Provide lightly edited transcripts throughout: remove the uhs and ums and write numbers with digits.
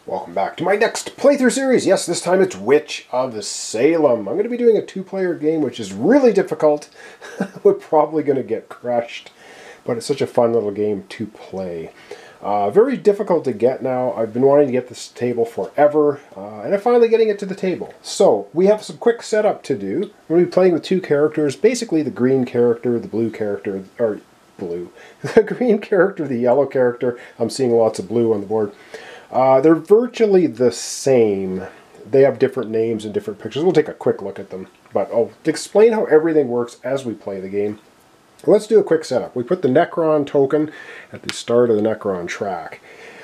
Welcome back to my next playthrough series. Yes, this time it's Witch of Salem. I'm going to be doing a two-player game, which is really difficult. We're probably going to get crushed, but it's such a fun little game to play. Very difficult to get now. I've been wanting to get this table forever, and I'm finally getting it to the table. So, we have some quick setup to do. We're going to be playing with two characters, basically the green character, the blue character, or blue. The green character, the yellow character. I'm seeing lots of blue on the board. They're virtually the same. They have different names and different pictures. We'll take a quick look at them. But I'll explain how everything works as we play the game. Let's do a quick setup. We put the Necron token at the start of the Necron track.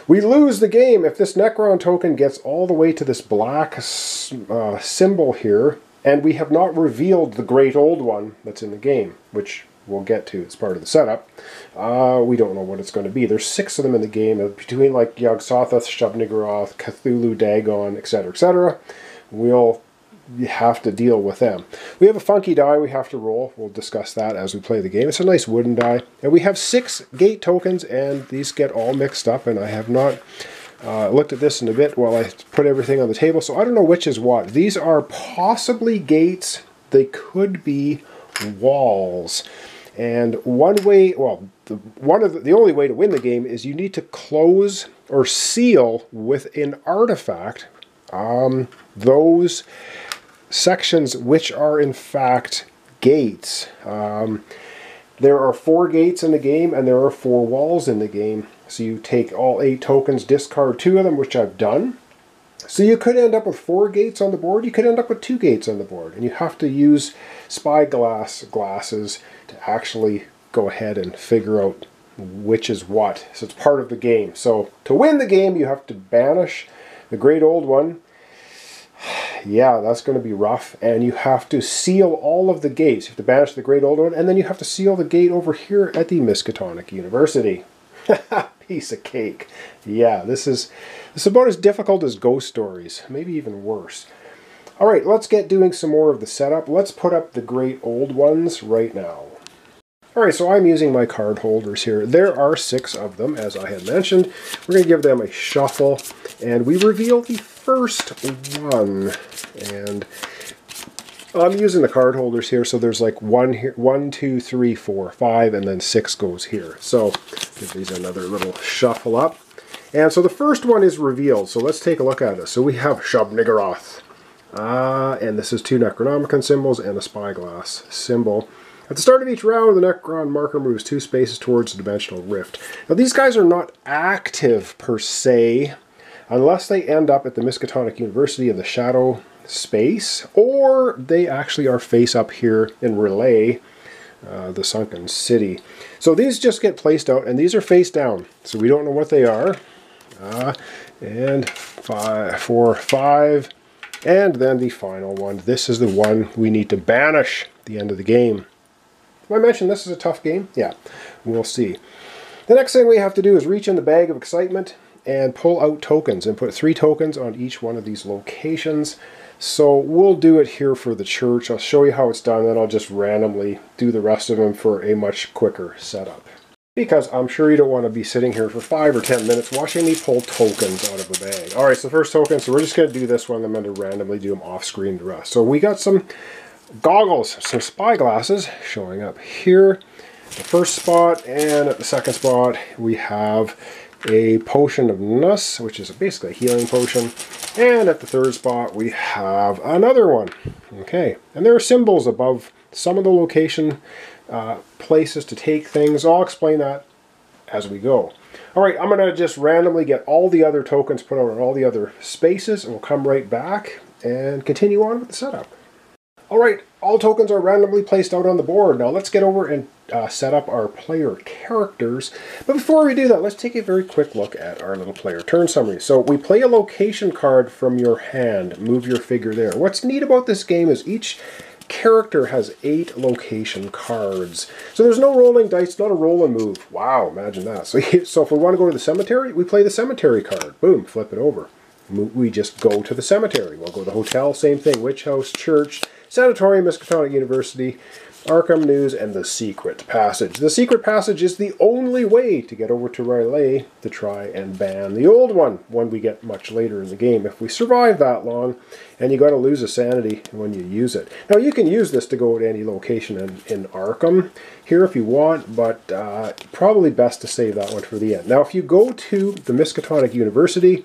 We lose the game if this Necron token gets all the way to this black symbol here, and we have not revealed the Great Old One that's in the game, which we'll get to. It's part of the setup. We don't know what it's going to be. There's 6 of them in the game, between like Yog-Sothoth, Shub-Niggurath, Cthulhu, Dagon, etc., etc. We'll have to deal with them. We have a funky die we have to roll. We'll discuss that as we play the game. It's a nice wooden die. And we have 6 gate tokens, and these get all mixed up, and I have not looked at this in a bit while I put everything on the table, so I don't know which is what. These are possibly gates. They could be walls. And one way, well, the only way to win the game is you need to close or seal with an artifact those sections which are in fact gates. There are 4 gates in the game, and there are 4 walls in the game. So you take all 8 tokens, discard 2 of them, which I've done. So you could end up with 4 gates on the board, you could end up with 2 gates on the board, and you have to use glasses to actually go ahead and figure out which is what. So it's part of the game. So to win the game, you have to banish the Great Old One. Yeah, that's going to be rough, and you have to seal all of the gates. You have to banish the Great Old One, and then you have to seal the gate over here at the Miskatonic University. Piece of cake. Yeah, this is about as difficult as Ghost Stories, maybe even worse. Alright, let's get doing some more of the setup. Let's put up the Great Old Ones right now. Alright, so I'm using my card holders here. There are 6 of them, as I had mentioned. We're going to give them a shuffle, and we reveal the first one. And I'm using the card holders here, so there's like 1 here, 1, 2, 3, 4, 5, and then 6 goes here. So give these another little shuffle up. And so the first one is revealed, so let's take a look at it. So we have Shub-Niggurath. And this is 2 Necronomicon symbols and a spyglass symbol. At the start of each round, the Necron marker moves 2 spaces towards the dimensional rift. Now these guys are not active per se, unless they end up at the Miskatonic University in the shadow space, or they actually are face up here in Relay, the sunken city. So these just get placed out, and these are face down, so we don't know what they are. And 5, 4, 5, and then the final one. This is the one we need to banish at the end of the game. Did I mention this is a tough game? Yeah, we'll see. The next thing we have to do is reach in the bag of excitement and pull out tokens, and put 3 tokens on each one of these locations. So we'll do it here for the church. I'll show you how it's done, and I'll just randomly do the rest of them for a much quicker setup. Because I'm sure you don't want to be sitting here for 5 or 10 minutes watching me pull tokens out of the bag. Alright, so the first token, so we're just going to do this one. I'm going to randomly do them off screen the rest. So we got some goggles, some spyglasses showing up here. The first spot, and at the second spot we have a potion of Nuss, which is basically a healing potion. And at the third spot we have another one. Okay, and there are symbols above some of the location places to take things. I'll explain that as we go. Alright, I'm going to just randomly get all the other tokens put out on all the other spaces, and we'll come right back and continue on with the setup. Alright, all tokens are randomly placed out on the board. Now let's get over and set up our player characters. But before we do that, let's take a very quick look at our little player turn summary. So we play a location card from your hand. Move your figure there. What's neat about this game is each character has 8 location cards. So there's no rolling dice, not a roll and move. Wow, imagine that. So if we want to go to the cemetery, we play the cemetery card. Boom, flip it over. We just go to the cemetery. We'll go to the hotel, same thing. Witch house, church, sanatorium, Miskatonic University. Arkham News, and the Secret Passage. The Secret Passage is the only way to get over to Riley to try and ban the old one we get much later in the game, if we survive that long, and you got to lose a sanity when you use it. Now, you can use this to go to any location in Arkham here if you want, but probably best to save that one for the end. Now, if you go to the Miskatonic University,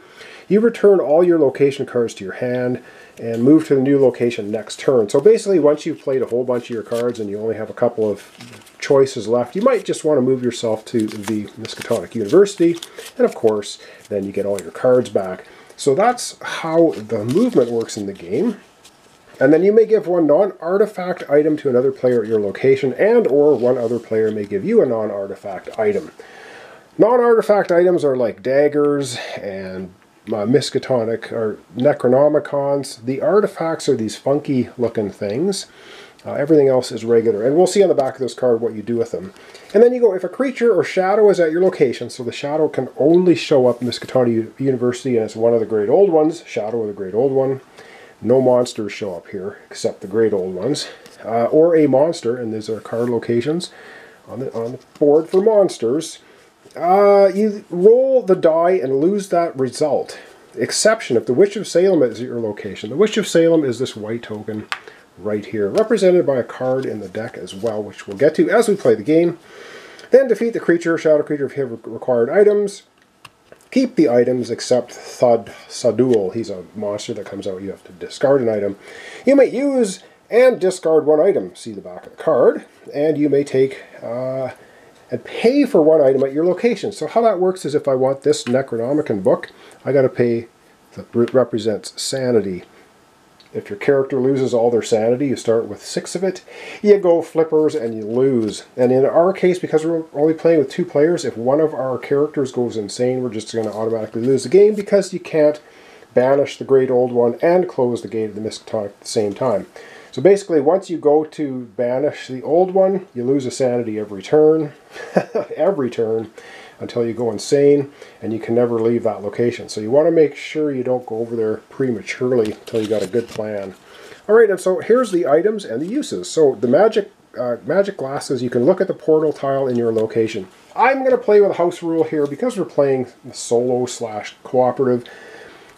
you return all your location cards to your hand and move to the new location next turn. So basically, once you've played a whole bunch of your cards and you only have a couple of choices left, you might just want to move yourself to the Miskatonic University, and of course, then you get all your cards back. So that's how the movement works in the game. And then you may give one non-artifact item to another player at your location, and or one other player may give you a non-artifact item. Non-artifact items are like daggers and Miskatonic or Necronomicons. The artifacts are these funky looking things. Everything else is regular, and we'll see on the back of this card what you do with them. And then you go, if a creature or shadow is at your location, so the shadow can only show up in Miskatonic University, and it's one of the Great Old Ones, Shadow of the Great Old One. No monsters show up here except the Great Old Ones, or a monster, and these are card locations on the board for monsters. You roll the die and lose that result. Exception if the Witch of Salem is at your location. The Witch of Salem is this white token right here, represented by a card in the deck as well, which we'll get to as we play the game. Then defeat the creature or shadow creature if you have required items. Keep the items except Thud Sadul. He's a monster that comes out. You have to discard an item. You may use and discard one item. See the back of the card. And you may take and pay for one item at your location. So how that works is if I want this Necronomicon book, I got to pay that represents sanity. If your character loses all their sanity, you start with 6 of it, you go flippers and you lose. And in our case, because we're only playing with 2 players, if one of our characters goes insane, we're just going to automatically lose the game because you can't banish the Great Old One and close the gate of the Miskatonic at the same time. So basically, once you go to banish the old one, you lose a sanity every turn, every turn, until you go insane, and you can never leave that location. So you want to make sure you don't go over there prematurely until you got a good plan. Alright, and so here's the items and the uses. So the magic glasses, you can look at the portal tile in your location. I'm going to play with a house rule here because we're playing solo/cooperative.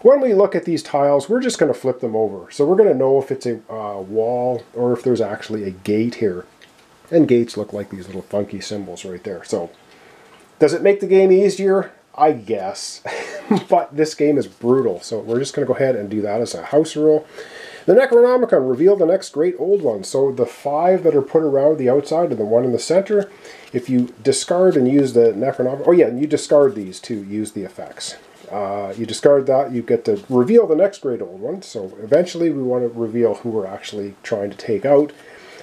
When we look at these tiles, we're just going to flip them over. So we're going to know if it's a wall or if there's actually a gate here. And gates look like these little funky symbols right there. So does it make the game easier? I guess. But this game is brutal. So we're just going to go ahead and do that as a house rule. The Necronomicon, reveal the next Great Old One. So the 5 that are put around the outside and the 1 in the center, if you discard and use the Necronomicon, oh yeah, and you discard these to use the effects. You discard that, you get to reveal the next Great Old One. So eventually we want to reveal who we're actually trying to take out.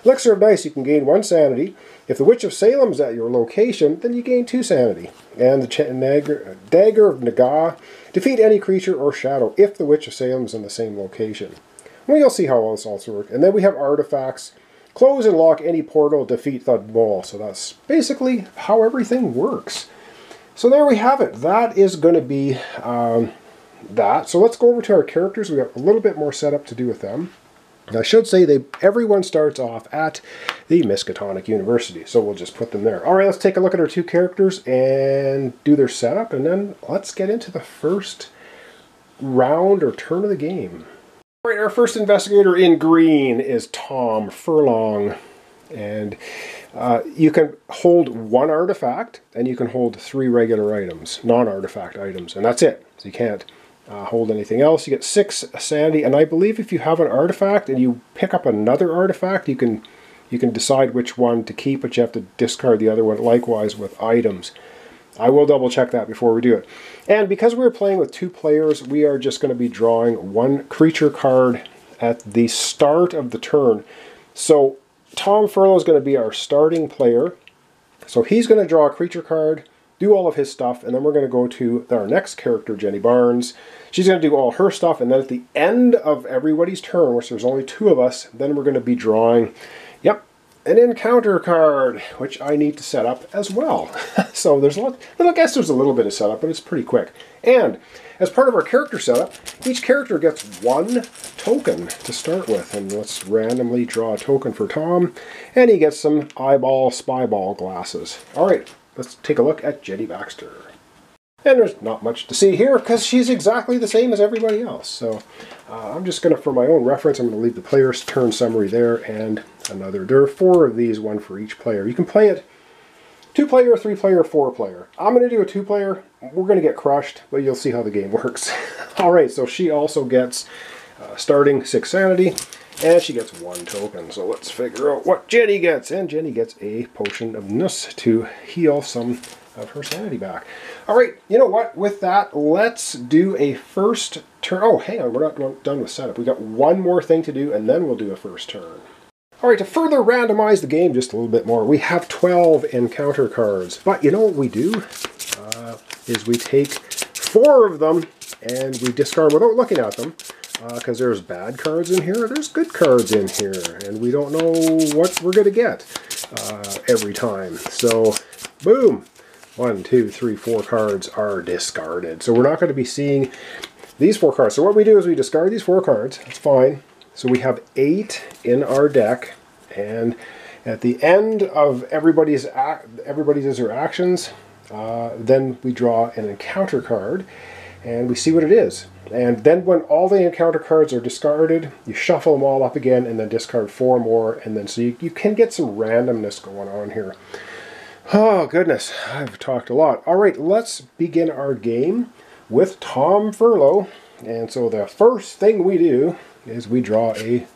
Elixir of Dice, you can gain 1 sanity. If the Witch of Salem is at your location, then you gain 2 sanity. And the Dagger of Naga, defeat any creature or shadow if the Witch of Salem is in the same location. Well, you'll see how this also works. And then we have artifacts. Close and lock any portal, defeat Thud Mole. So that's basically how everything works. So there we have it. That is going to be that. So let's go over to our characters. We've got a little bit more setup to do with them. I should say everyone starts off at the Miskatonic University, so we'll just put them there. Alright, let's take a look at our 2 characters and do their setup, and then let's get into the first round or turn of the game. Alright, our first investigator in green is Tom Furlong, and you can hold 1 artifact, and you can hold 3 regular items, non-artifact items, and that's it. So you can't hold anything else. You get 6 sanity, and I believe if you have an artifact and you pick up another artifact, you can decide which one to keep, but you have to discard the other one. Likewise with items. I will double check that before we do it. And because we're playing with 2 players, we are just going to be drawing 1 creature card at the start of the turn. So Tom Furlong is going to be our starting player. So he's going to draw a creature card, do all of his stuff, and then we're going to go to our next character, Jenny Barnes. She's going to do all her stuff, and then at the end of everybody's turn, which there's only 2 of us, then we're going to be drawing, yep, an encounter card, which I need to set up as well. So there's a lot, I guess there's a little bit of setup, but it's pretty quick. And as part of our character setup, each character gets one token to start with. And let's randomly draw a token for Tom. And he gets some eyeball spyball glasses. All right, let's take a look at Jenny Baxter. And there's not much to see here because she's exactly the same as everybody else. So I'm just going to, for my own reference, I'm going to leave the player's turn summary there and another. There are 4 of these, one for each player. You can play it 2-player, 3-player, 4-player. I'm going to do a 2-player. We're going to get crushed, but you'll see how the game works. All right, so she also gets starting 6 sanity, and she gets 1 token. So let's figure out what Jenny gets. And Jenny gets a potion of nus to heal some of her sanity back. All right, you know what? With that, let's do a first turn. Oh, hang on, we're not done with setup. We got one more thing to do, and then we'll do a first turn. All right, to further randomize the game just a little bit more, we have 12 encounter cards. But you know what we do? Is we take 4 of them and we discard without looking at them. Because there's bad cards in here, there's good cards in here, and we don't know what we're going to get every time. So, boom. 1, 2, 3, 4 cards are discarded. So we're not going to be seeing these 4 cards. So what we do is we discard these 4 cards. That's fine. So we have 8 in our deck. And at the end of everybody's actions, then we draw an encounter card. And we see what it is. And then when all the encounter cards are discarded, you shuffle them all up again and then discard 4 more. And then so you can get some randomness going on here. Oh, goodness, I've talked a lot. All right, let's begin our game with Tom Furlong. And so the first thing we do is we draw a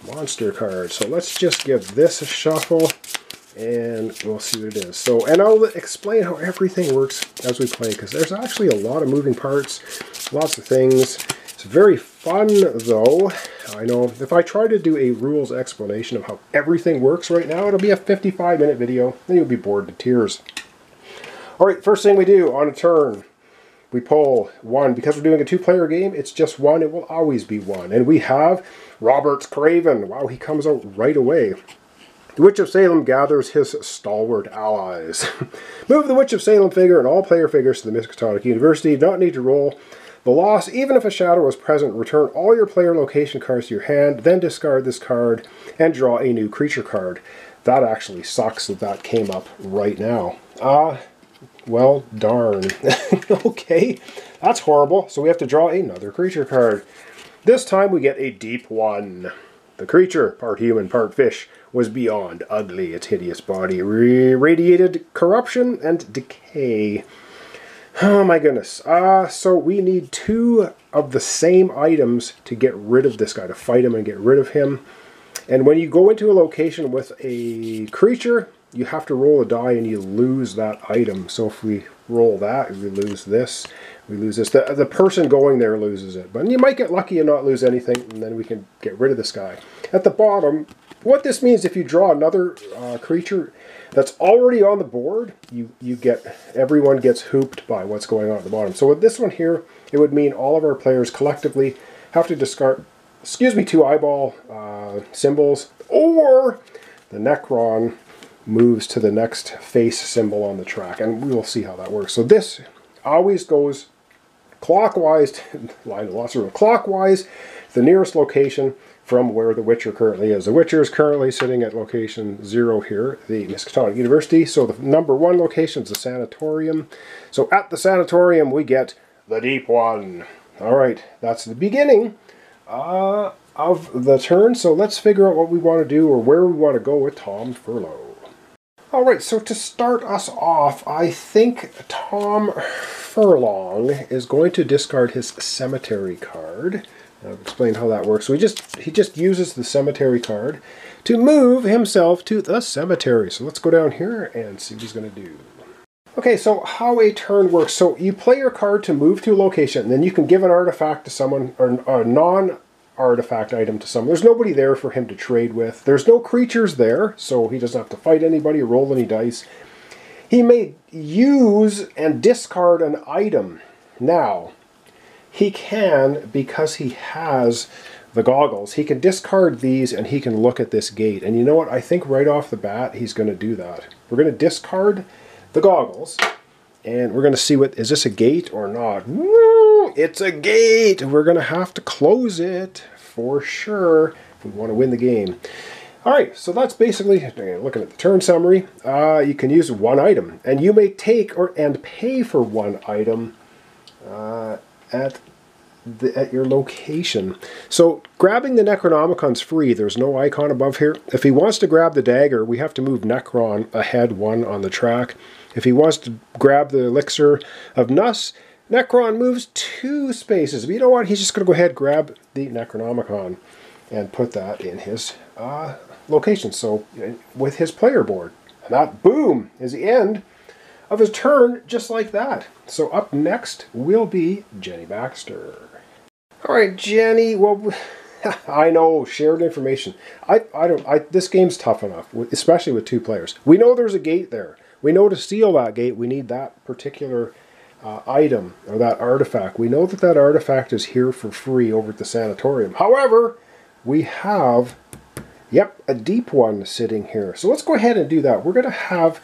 monster card. So let's just give this a shuffle, and we'll see what it is. So, and I'll explain how everything works as we play, because there's actually a lot of moving parts, lots of things. It's very fun, though. I know if I try to do a rules explanation of how everything works right now, it'll be a 55-minute video, and you'll be bored to tears. All right, first thing we do on a turn, we pull 1. Because we're doing a 2-player game, it's just 1. It will always be 1. And we have Robert's Craven. Wow, he comes out right away. The Witch of Salem gathers his stalwart allies. Move the Witch of Salem figure and all player figures to the Miskatonic University. Do not need to roll the loss. Even if a shadow is present, return all your player location cards to your hand, then discard this card and draw a new creature card. That actually sucks that came up right now. Well, darn. Okay, that's horrible. So we have to draw another creature card. This time we get a deep one. The creature, part human, part fish, was beyond ugly. Its hideous body radiated corruption and decay. Oh my goodness. So we need 2 of the same items to get rid of this guy, to fight him and get rid of him. And when you go into a location with a creature, you have to roll a die and you lose that item. So if we roll that, we lose this, we lose this. The person going there loses it. But you might get lucky and not lose anything, and then we can get rid of this guy. At the bottom, what this means, if you draw another creature that's already on the board, everyone gets hooped by what's going on at the bottom. So with this one here, it would mean all of our players collectively have to discard, 2 eyeball symbols, or the Necron moves to the next face symbol on the track, and we will see how that works. So this always goes clockwise, clockwise, the nearest location from where the Witcher currently is. The Witcher is currently sitting at location 0 here, the Miskatonic University. So the number 1 location is the sanatorium. So at the sanatorium we get the deep one. All right, that's the beginning of the turn. So let's figure out what we want to do, or where we want to go with Tom Furlong. All right, so to start us off, I think Tom Furlong is going to discard his cemetery card. I'll explain how that works. So he just uses the cemetery card to move himself to the cemetery. So let's go down here and see what he's going to do. Okay, so how a turn works. So you play your card to move to a location, and then you can give an artifact to someone, or a non-artifact item to someone. There's nobody there for him to trade with. There's no creatures there, so he doesn't have to fight anybody or roll any dice. He may use and discard an item. Now, he can, because he has the goggles, he can discard these and he can look at this gate. And you know what? I think right off the bat, he's going to do that. We're going to discard the goggles and we're going to see what, is this a gate or not? Woo! It's a gate! We're going to have to close it for sure if we want to win the game. All right, so that's basically, looking at the turn summary, you can use one item and you may take and pay for one item at your location. So grabbing the Necronomicon's free. There's no icon above here. If he wants to grab the dagger, we have to move Necron ahead 1 on the track. If he wants to grab the elixir of Nuss, Necron moves 2 spaces. But you know what? He's just going to go ahead and grab the Necronomicon and put that in his location. So with his player board. And that, boom, is the end of his turn, just like that. So up next will be Jenny Baxter. All right, Jenny. Well, I know, shared information. This game's tough enough, especially with 2 players. We know there's a gate there. We know to steal that gate, we need that particular item or that artifact. We know that that artifact is here for free over at the sanatorium. However, we have, yep, a deep one sitting here. So let's go ahead and do that. We're going to have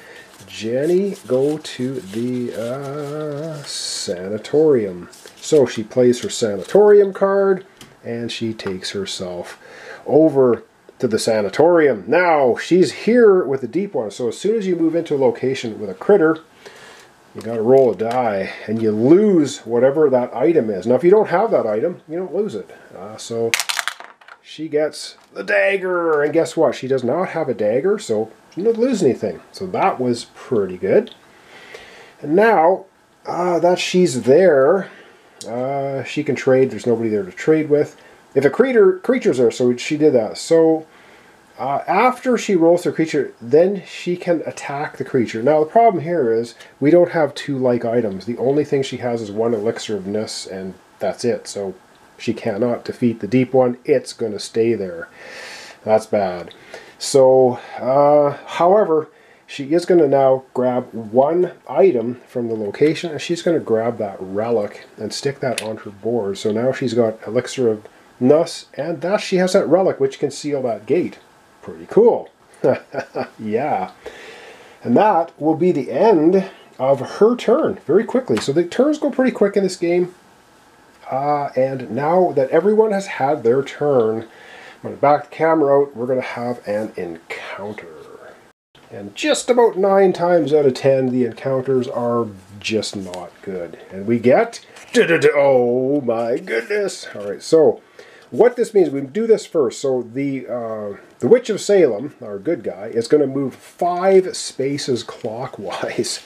Jenny go to the sanatorium. So she plays her sanatorium card and she takes herself over to the sanatorium. Now she's here with the deep one. So as soon as you move into a location with a critter, you got to roll a die and you lose whatever that item is. Now if you don't have that item, you don't lose it. So she gets the dagger, and guess what? She does not have a dagger, so she didn't lose anything. So that was pretty good. And now that she's there, she can trade. There's nobody there to trade with. If a creature's there, so she did that. So after she rolls her creature, then she can attack the creature. Now the problem here is we don't have 2 like items. The only thing she has is 1 elixir of Nuss, and that's it. So she cannot defeat the deep one. It's going to stay there. That's bad. So, however, she is going to now grab 1 item from the location, and she's going to grab that relic and stick that on her board. So now she's got elixir of Nuss, and thus she has that relic which can seal that gate. Pretty cool. Yeah. And that will be the end of her turn very quickly. So the turns go pretty quick in this game. And now that everyone has had their turn, I'm going to back the camera out. We're going to have an encounter. And just about 9 times out of 10, the encounters are just not good. And we get... Oh my goodness! Alright, so what this means, we do this first. So the Witch of Salem, our good guy, is going to move 5 spaces clockwise.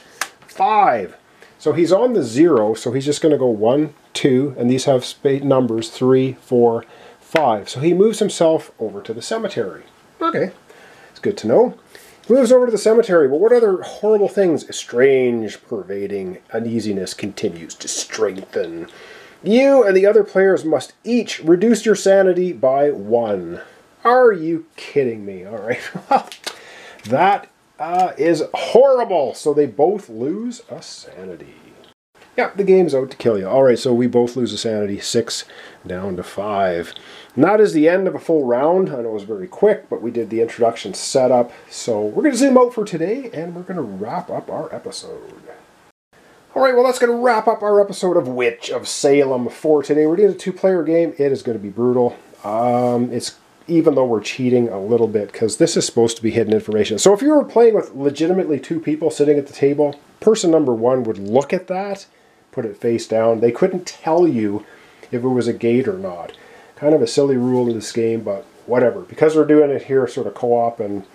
5! So he's on the 0, so he's just going to go 1, 2, and these have numbers 3, 4, 5. So he moves himself over to the cemetery. Okay, it's good to know. He moves over to the cemetery, but what other horrible things? Strange, pervading uneasiness continues to strengthen. You and the other players must each reduce your sanity by 1. Are you kidding me? All right, well, that is horrible. So they both lose a sanity. Yep, the game's out to kill you. All right, so we both lose a sanity, 6 down to 5. And that is the end of a full round. I know it was very quick, but we did the introduction setup. So we're going to zoom out for today, and we're going to wrap up our episode. All right, well, that's going to wrap up our episode of Witch of Salem for today. We're doing a 2-player game. It is going to be brutal. It's even though we're cheating a little bit, because this is supposed to be hidden information. So if you were playing with legitimately 2 people sitting at the table, person number 1 would look at that, put it face down. They couldn't tell you if it was a gate or not. Kind of a silly rule in this game, but whatever. Because we're doing it here sort of co-op and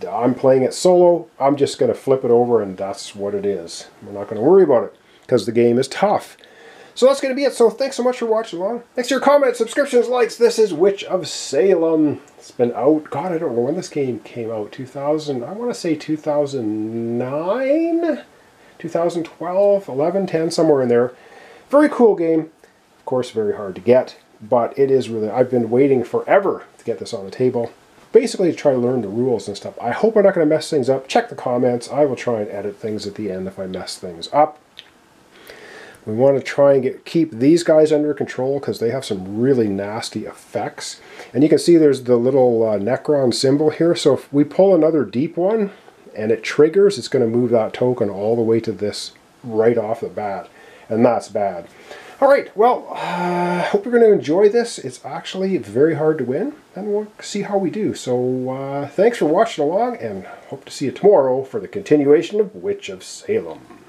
I'm playing it solo, I'm just going to flip it over and that's what it is. We're not going to worry about it because the game is tough. So that's going to be it. So thanks so much for watching along. Thanks for your comments, subscriptions, likes. This is Witch of Salem. It's been out. God, I don't know when this game came out. 2000, I want to say 2009? 2012, 11, 10, somewhere in there. Very cool game. Of course, very hard to get. But it is really, I've been waiting forever to get this on the table. Basically to try to learn the rules and stuff. I hope I'm not going to mess things up. Check the comments. I will try and edit things at the end if I mess things up. We want to try and keep these guys under control because they have some really nasty effects. And you can see there's the little Necron symbol here. So if we pull another deep one and it triggers, it's going to move that token all the way to this right off the bat. And that's bad. All right, well, hope you're going to enjoy this. It's actually very hard to win, and we'll see how we do. So thanks for watching along, and hope to see you tomorrow for the continuation of Witch of Salem.